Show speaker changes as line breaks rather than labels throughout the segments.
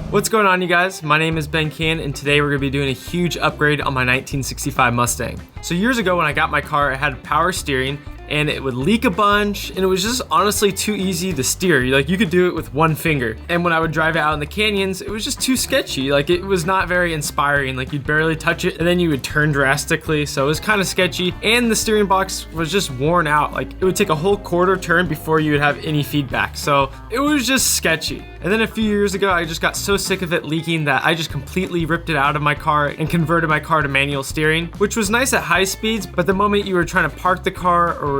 What's going on, you guys? My name is Ben Kahan, and today we're going to be doing a huge upgrade on my 1965 Mustang. So years ago when I got my car, it had power steering, and it would leak a bunch, and it was just honestly too easy to steer. You could do it with one finger. And when I would drive it out in the canyons, it was just too sketchy. It was not very inspiring. You'd barely touch it, and then you would turn drastically, so it was kind of sketchy. And the steering box was just worn out. It would take a whole quarter turn before you would have any feedback. So it was just sketchy. And then a few years ago, I just got so sick of it leaking that I just completely ripped it out of my car and converted my car to manual steering, which was nice at high speeds, but the moment you were trying to park the car or,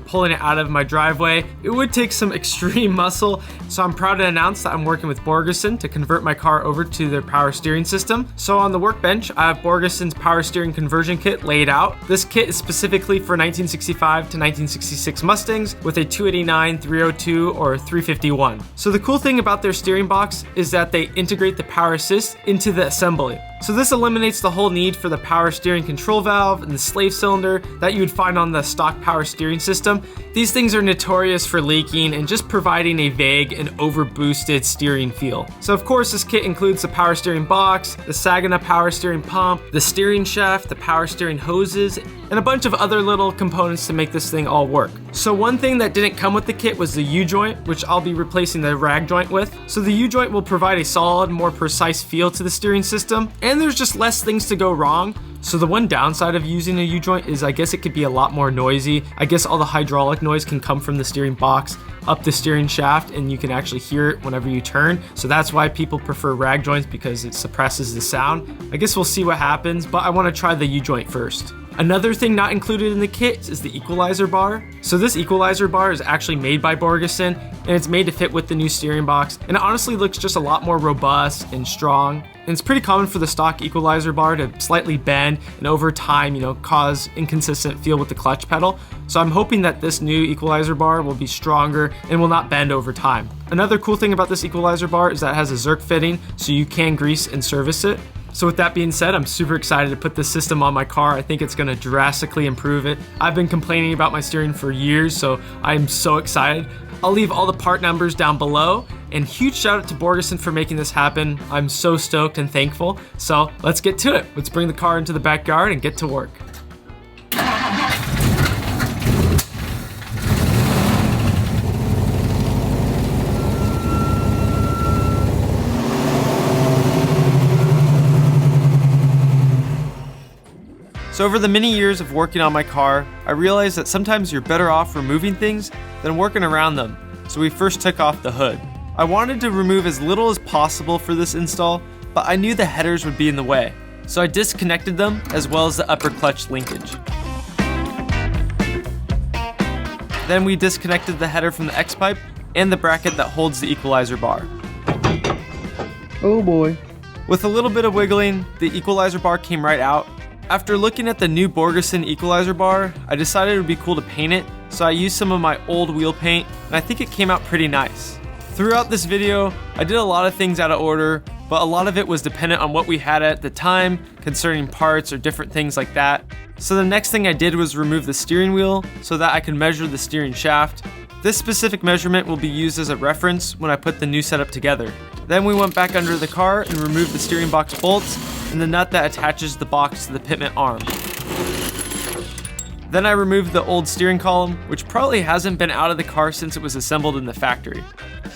pulling it out of my driveway, it would take some extreme muscle. So I'm proud to announce that I'm working with Borgeson to convert my car over to their power steering system. So on the workbench, I have Borgeson's power steering conversion kit laid out. This kit is specifically for 1965 to 1966 Mustangs with a 289, 302, or 351. So the cool thing about their steering box is that they integrate the power assist into the assembly. So this eliminates the whole need for the power steering control valve and the slave cylinder that you would find on the stock power steering system. These things are notorious for leaking and just providing a vague and overboosted steering feel. So of course this kit includes the power steering box, the Saginaw power steering pump, the steering shaft, the power steering hoses, and a bunch of other little components to make this thing all work. So one thing that didn't come with the kit was the U-joint, which I'll be replacing the rag joint with. So the U-joint will provide a solid, more precise feel to the steering system, and there's just less things to go wrong. So the one downside of using a U-joint is I guess it could be a lot more noisy. I guess all the hydraulic noise can come from the steering box up the steering shaft, and you can actually hear it whenever you turn. So that's why people prefer rag joints, because it suppresses the sound. I guess we'll see what happens, but I want to try the U-joint first. Another thing not included in the kit is the Equaizer Bar. So this Equaizer Bar is actually made by Borgeson, and it's made to fit with the new steering box, and it honestly looks just a lot more robust and strong. And it's pretty common for the stock Equaizer Bar to slightly bend and over time, cause inconsistent feel with the clutch pedal. So I'm hoping that this new Equaizer Bar will be stronger and will not bend over time. Another cool thing about this Equaizer Bar is that it has a Zerk fitting, so you can grease and service it. So with that being said, I'm super excited to put this system on my car. I think it's going to drastically improve it. I've been complaining about my steering for years, so I'm so excited. I'll leave all the part numbers down below, and huge shout out to Borgeson for making this happen. I'm so stoked and thankful. So let's get to it. Let's bring the car into the backyard and get to work. So over the many years of working on my car, I realized that sometimes you're better off removing things than working around them. So we first took off the hood. I wanted to remove as little as possible for this install, but I knew the headers would be in the way. So I disconnected them as well as the upper clutch linkage. Then we disconnected the header from the X-pipe and the bracket that holds the Equaizer Bar.
Oh boy.
With a little bit of wiggling, the Equaizer Bar came right out. After looking at the new Borgeson Equaizer Bar, I decided it would be cool to paint it, so I used some of my old wheel paint, and I think it came out pretty nice. Throughout this video, I did a lot of things out of order, but a lot of it was dependent on what we had at the time concerning parts or different things like that. So the next thing I did was remove the steering wheel so that I could measure the steering shaft. This specific measurement will be used as a reference when I put the new setup together. Then we went back under the car and removed the steering box bolts and the nut that attaches the box to the pitman arm. Then I removed the old steering column, which probably hasn't been out of the car since it was assembled in the factory.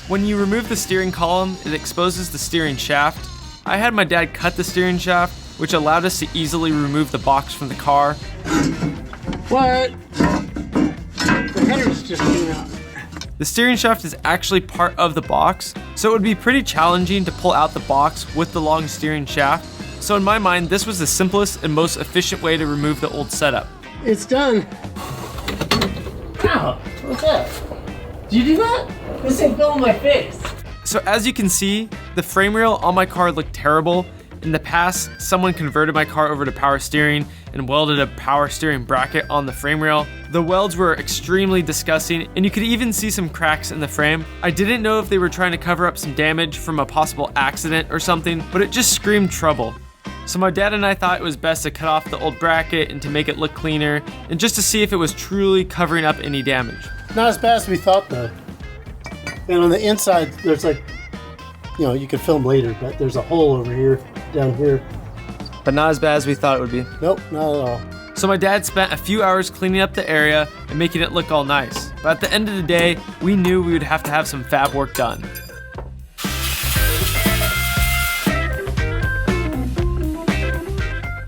When you remove the steering column, it exposes the steering shaft. I had my dad cut the steering shaft, which allowed us to easily remove the box from the car.
What? The header's just came out.
The steering shaft is actually part of the box, so it would be pretty challenging to pull out the box with the long steering shaft. So in my mind, this was the simplest and most efficient way to remove the old setup.
It's done. Ow, what's that? Did you do that? This thing fell on my face.
So as you can see, the frame rail on my car looked terrible. In the past, someone converted my car over to power steering and welded a power steering bracket on the frame rail. The welds were extremely disgusting, and you could even see some cracks in the frame. I didn't know if they were trying to cover up some damage from a possible accident or something, but it just screamed trouble. So my dad and I thought it was best to cut off the old bracket and to make it look cleaner, and just to see if it was truly covering up any damage.
Not as bad as we thought though. And on the inside, there's like you know, you could film later, but there's a hole over here, down here.
But not as bad as we thought it would be.
Nope, not at all.
So my dad spent a few hours cleaning up the area and making it look all nice. But at the end of the day, we knew we would have to have some fab work done.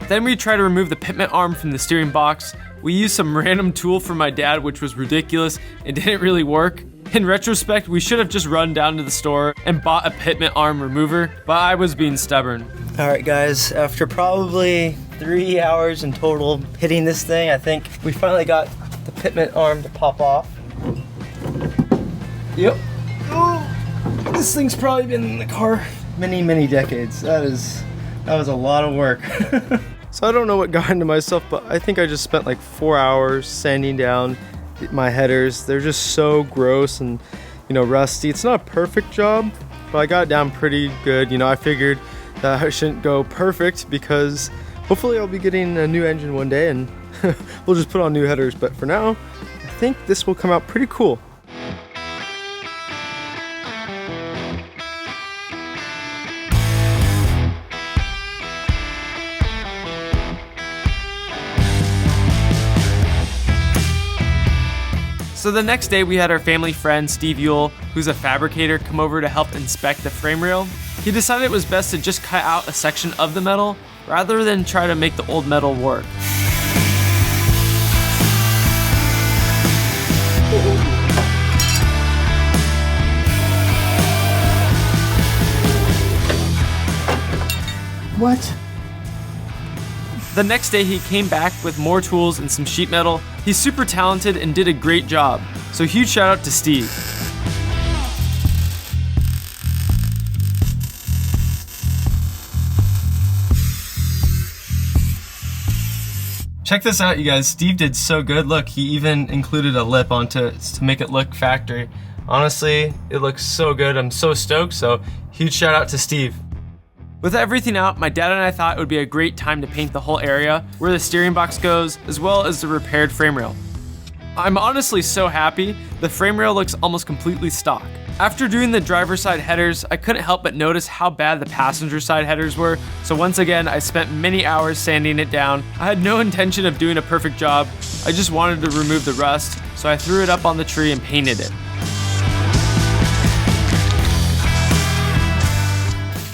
Then we tried to remove the pitment arm from the steering box. We used some random tool from my dad, which was ridiculous and didn't really work. In retrospect, we should have just run down to the store and bought a pitment arm remover, but I was being stubborn.
All right, guys, after probably 3 hours in total hitting this thing, I think we finally got the pitment arm to pop off. Yep. Oh, this thing's probably been in the car many, many decades. That was a lot of work.
So I don't know what got into myself, but I think I just spent like 4 hours sanding down my headers. They're just so gross and, you know, rusty. It's not a perfect job, but I got it down pretty good. You know, I figured that I shouldn't go perfect because hopefully I'll be getting a new engine one day and we'll just put on new headers. But for now, I think this will come out pretty cool. So the next day we had our family friend Steve Yule, who's a fabricator, come over to help inspect the frame rail. He decided it was best to just cut out a section of the metal rather than try to make the old metal work.
What?
The next day he came back with more tools and some sheet metal. He's super talented and did a great job. So huge shout out to Steve. Check this out, you guys. Steve did so good. Look, he even included a lip onto it to make it look factory. Honestly, it looks so good. I'm so stoked. So huge shout out to Steve. With everything out, my dad and I thought it would be a great time to paint the whole area where the steering box goes, as well as the repaired frame rail. I'm honestly so happy. The frame rail looks almost completely stock. After doing the driver's side headers, I couldn't help but notice how bad the passenger side headers were, so once again, I spent many hours sanding it down. I had no intention of doing a perfect job. I just wanted to remove the rust, so I threw it up on the tree and painted it.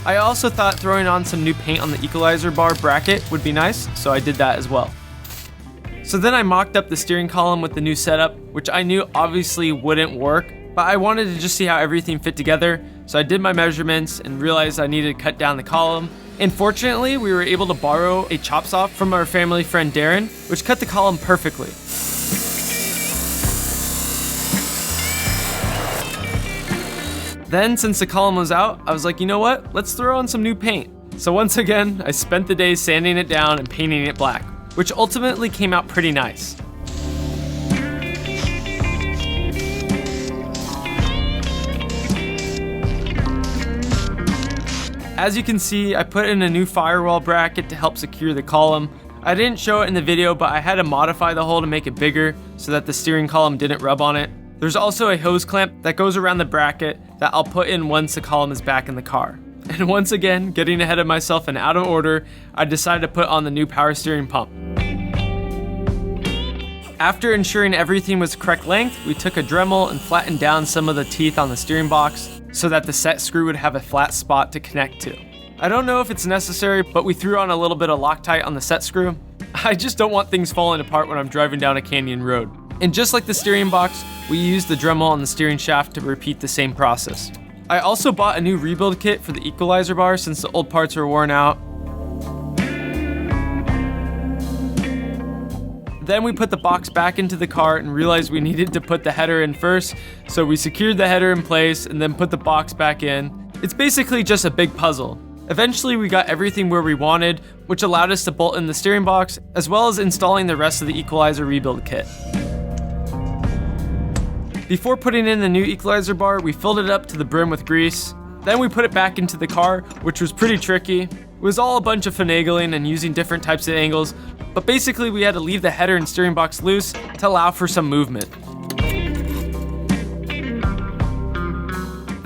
I also thought throwing on some new paint on the Equaizer Bar bracket would be nice, so I did that as well. So then I mocked up the steering column with the new setup, which I knew obviously wouldn't work, but I wanted to just see how everything fit together, so I did my measurements and realized I needed to cut down the column. And fortunately, we were able to borrow a chop saw from our family friend Darren, which cut the column perfectly. Then, since the column was out, I was like, you know what? Let's throw on some new paint. So once again, I spent the day sanding it down and painting it black, which ultimately came out pretty nice. As you can see, I put in a new firewall bracket to help secure the column. I didn't show it in the video, but I had to modify the hole to make it bigger so that the steering column didn't rub on it. There's also a hose clamp that goes around the bracket that I'll put in once the column is back in the car. And once again, getting ahead of myself and out of order, I decided to put on the new power steering pump. After ensuring everything was correct length, we took a Dremel and flattened down some of the teeth on the steering box so that the set screw would have a flat spot to connect to. I don't know if it's necessary, but we threw on a little bit of Loctite on the set screw. I just don't want things falling apart when I'm driving down a canyon road. And just like the steering box, we used the Dremel on the steering shaft to repeat the same process. I also bought a new rebuild kit for the Equaizer Bar since the old parts were worn out. Then we put the box back into the car and realized we needed to put the header in first, so we secured the header in place and then put the box back in. It's basically just a big puzzle. Eventually we got everything where we wanted, which allowed us to bolt in the steering box, as well as installing the rest of the Equaizer rebuild kit. Before putting in the new Equaizer Bar, we filled it up to the brim with grease. Then we put it back into the car, which was pretty tricky. It was all a bunch of finagling and using different types of angles, but basically we had to leave the header and steering box loose to allow for some movement.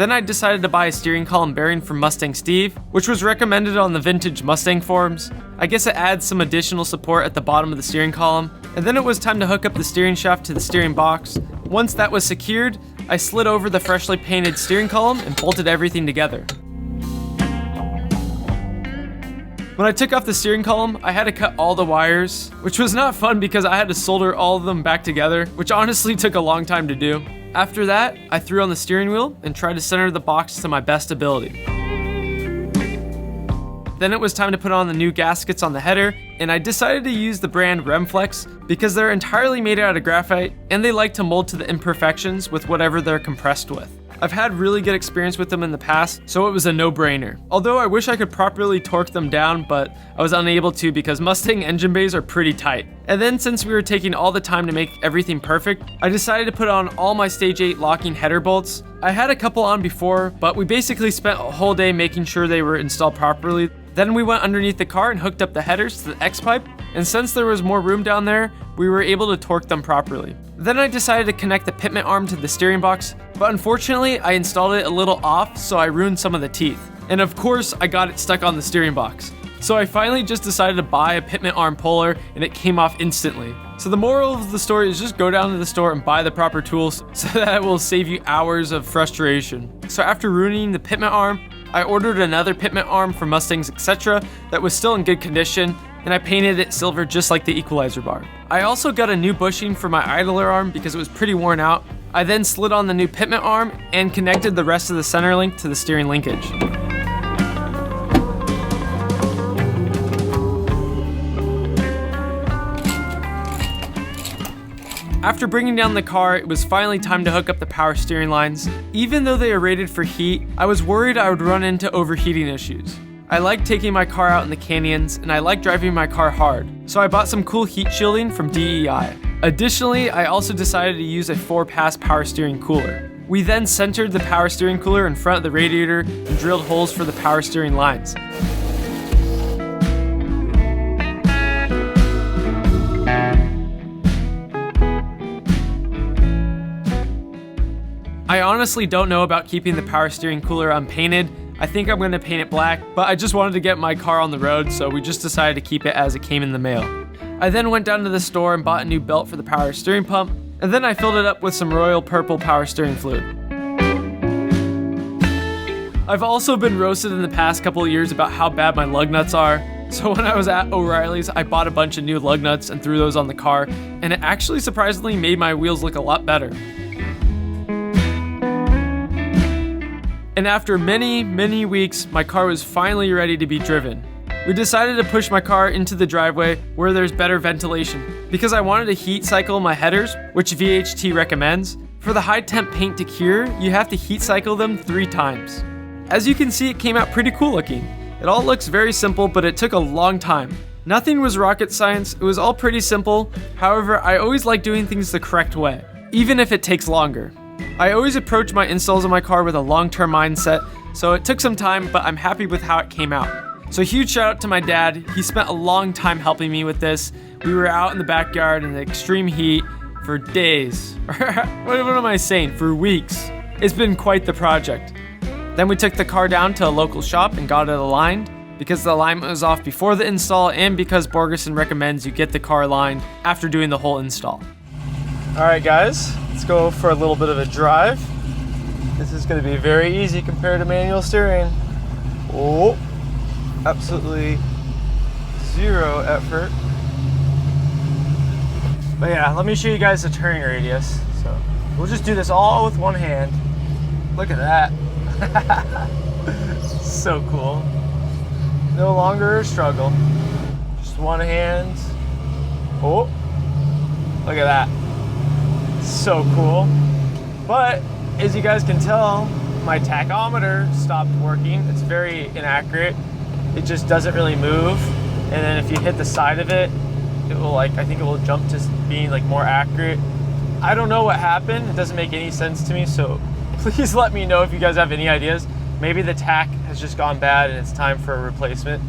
Then I decided to buy a steering column bearing from Mustang Steve, which was recommended on the vintage Mustang forums. I guess it adds some additional support at the bottom of the steering column. And then it was time to hook up the steering shaft to the steering box. Once that was secured, I slid over the freshly painted steering column and bolted everything together. When I took off the steering column, I had to cut all the wires, which was not fun because I had to solder all of them back together, which honestly took a long time to do. After that, I threw on the steering wheel and tried to center the box to my best ability. Then it was time to put on the new gaskets on the header, and I decided to use the brand Remflex because they're entirely made out of graphite and they like to mold to the imperfections with whatever they're compressed with. I've had really good experience with them in the past, so it was a no-brainer. Although I wish I could properly torque them down, but I was unable to because Mustang engine bays are pretty tight. And then since we were taking all the time to make everything perfect, I decided to put on all my Stage 8 locking header bolts. I had a couple on before, but we basically spent a whole day making sure they were installed properly. Then we went underneath the car and hooked up the headers to the X-pipe, and since there was more room down there, we were able to torque them properly. Then I decided to connect the pitman arm to the steering box, but unfortunately I installed it a little off, so I ruined some of the teeth. And of course, I got it stuck on the steering box. So I finally just decided to buy a pitman arm puller, and it came off instantly. So the moral of the story is just go down to the store and buy the proper tools so that it will save you hours of frustration. So after ruining the pitman arm, I ordered another pitman arm from Mustangs Etc. that was still in good condition, and I painted it silver just like the Equaizer Bar. I also got a new bushing for my idler arm because it was pretty worn out. I then slid on the new pitman arm and connected the rest of the center link to the steering linkage. After bringing down the car, it was finally time to hook up the power steering lines. Even though they are rated for heat, I was worried I would run into overheating issues. I like taking my car out in the canyons, and I like driving my car hard, so I bought some cool heat shielding from DEI. Additionally, I also decided to use a 4-pass power steering cooler. We then centered the power steering cooler in front of the radiator and drilled holes for the power steering lines. I honestly don't know about keeping the power steering cooler unpainted. I think I'm going to paint it black, but I just wanted to get my car on the road, so we just decided to keep it as it came in the mail. I then went down to the store and bought a new belt for the power steering pump, and then I filled it up with some royal purple power steering fluid. I've also been roasted in the past couple of years about how bad my lug nuts are, so when I was at O'Reilly's, I bought a bunch of new lug nuts and threw those on the car, and it actually surprisingly made my wheels look a lot better. And after many weeks, my car was finally ready to be driven. We decided to push my car into the driveway where there's better ventilation because I wanted to heat cycle my headers, which VHT recommends. For the high temp paint to cure, you have to heat cycle them 3 times. As you can see, it came out pretty cool looking. It all looks very simple, but it took a long time. Nothing was rocket science, it was all pretty simple. However, I always like doing things the correct way, even if it takes longer. I always approach my installs on my car with a long-term mindset, so it took some time, but I'm happy with how it came out. So huge shout out to my dad. He spent a long time helping me with this. We were out in the backyard in the extreme heat for days. What am I saying? For weeks. It's been quite the project. Then we took the car down to a local shop and got it aligned because the alignment was off before the install and because Borgeson recommends you get the car aligned after doing the whole install. Alright guys, let's go for a little bit of a drive. This is going to be very easy compared to manual steering. Oh, absolutely zero effort. But yeah, let me show you guys the turning radius. So we'll just do this all with one hand. Look at that. So cool. No longer a struggle. Just one hand. Oh, look at that. So cool. But as you guys can tell, my tachometer stopped working. It's very inaccurate. It just doesn't really move. And then if you hit the side of it, it will I think it will jump to being more accurate. I don't know what happened. It doesn't make any sense to me. So please let me know if you guys have any ideas. Maybe the tach has just gone bad and it's time for a replacement.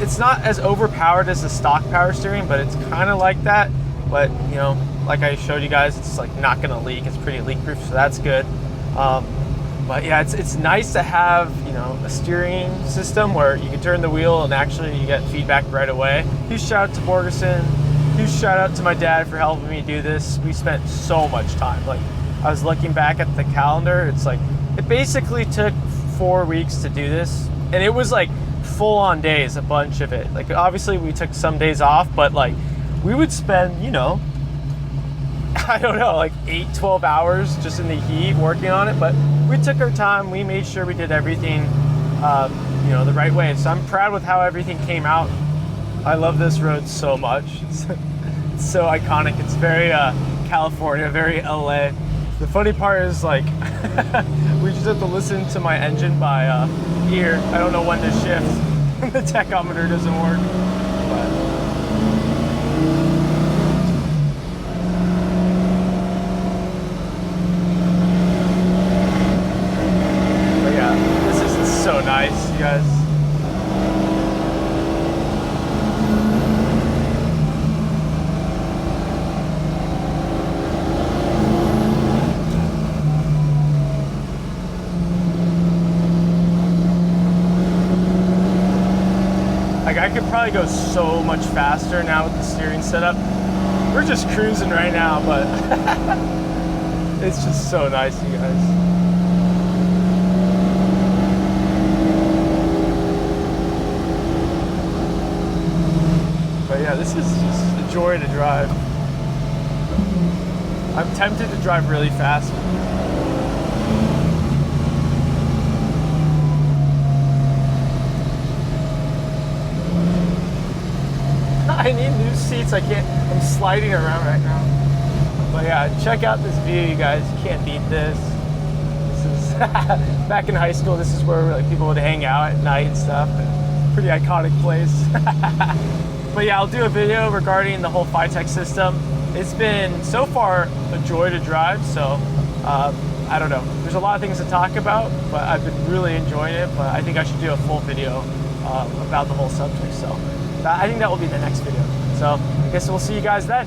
It's not as overpowered as the stock power steering, but it's kind of like that. But you know, like I showed you guys, it's not gonna leak. It's pretty leak proof, so that's good. But yeah, it's nice to have, you know, a steering system where you can turn the wheel and actually you get feedback right away. Huge shout out to Borgeson. Huge shout out to my dad for helping me do this. We spent so much time. Like, I was looking back at the calendar. It's like, it basically took 4 weeks to do this. And it was like full on days, a bunch of it. Like, obviously we took some days off, but like we would spend, you know, I don't know, like 8-12 hours just in the heat working on it. But we took our time. We made sure we did everything, you know, the right way. So I'm proud with how everything came out. I love this road so much. It's so iconic. It's very California, very LA. The funny part is, like, we just have to listen to my engine by ear. I don't know when to shift. The tachometer doesn't work. But yeah, this is so nice, you guys. Like, I could probably go so much faster now with the steering setup. We're just cruising right now, but it's just so nice, you guys. But yeah, this is just a joy to drive. I'm tempted to drive really fast. I need new seats. I'm sliding around right now. But yeah, check out this view, you guys. You can't beat this. This is back in high school. This is where like people would hang out at night and stuff. Pretty iconic place. But yeah, I'll do a video regarding the whole FiTech system. It's been so far a joy to drive. So I don't know. There's a lot of things to talk about, but I've been really enjoying it. But I think I should do a full video about the whole subject. So I think that will be the next video. So I guess we'll see you guys then.